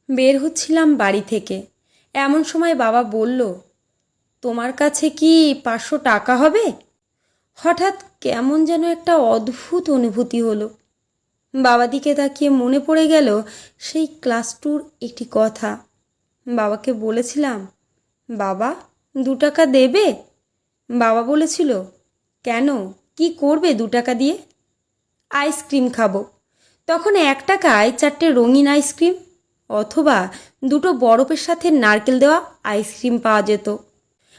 বের হচ্ছিলাম বাড়ি থেকে, এমন সময় বাবা বলল, তোমার কাছে কি 500 টাকা হবে? হঠাৎ কেমন যেন একটা অদ্ভুত অনুভূতি হলো। বাবা দিকে তাকিয়ে মনে পড়ে গেল সেই ক্লাস 2র একটি কথা। বাবাকে বলেছিলাম, বাবা 2 টাকা দেবে? বাবা বলেছিল, কেন, কি করবে 2 টাকা দিয়ে? আইসক্রিম খাবো। তখন 1 টাকায় 4টে রঙিন আইসক্রিম অথবা 2টো বরফের সাথে নারকেল দেওয়া আইসক্রিম পাওয়া যেত।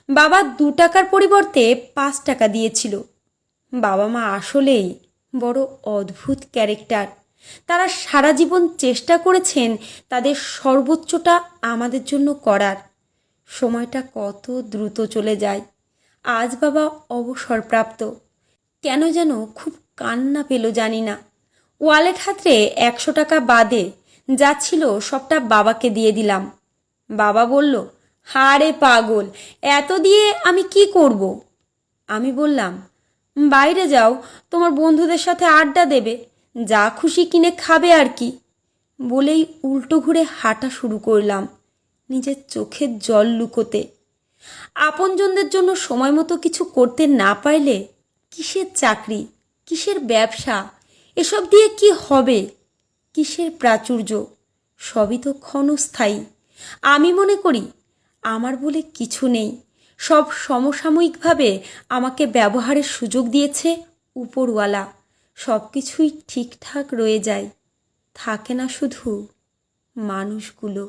বাবা 2 টাকার পরিবর্তে 5 টাকা দিয়েছিল। বাবা মা আসলেই বড় অদ্ভুত ক্যারেক্টার। তারা সারা জীবন চেষ্টা করেছেন তাদের সর্বোচ্চটা আমাদের জন্য করার। সময়টা কত দ্রুত চলে যায়। আজ বাবা অবসরপ্রাপ্ত। কেন যেন খুব কান্না পেল জানি না। ওয়ালেট হাতড়ে 100 টাকা বাদে যা ছিল সবটা বাবাকে দিয়ে দিলাম। বাবা বলল, হারে পাগল, এত দিয়ে আমি কি করব? আমি বললাম, বাইরে যাও, তোমার বন্ধুদের সাথে আড্ডা দেবে, যা খুশি কিনে খাবে আর কি। বলেই উল্টো ঘুরে হাঁটা শুরু করলাম, নিজের চোখের জল লুকোতে। আপনজনদের জন্য সময় মতো কিছু করতে না পারলে কিসের চাকরি, কিসের ব্যবসা, এসব দিয়ে কি হবে? কিসের প্রাচুর্য? সবই তো ক্ষণস্থায়ী। আমি মনে করি আমার বলে কিছু নেই, সব সমসাময়িকভাবে আমাকে ব্যবহারের সুযোগ দিয়েছে উপরওয়ালা। সব কিছুই ঠিকঠাক রয়ে যায়, থাকে না শুধু মানুষগুলো।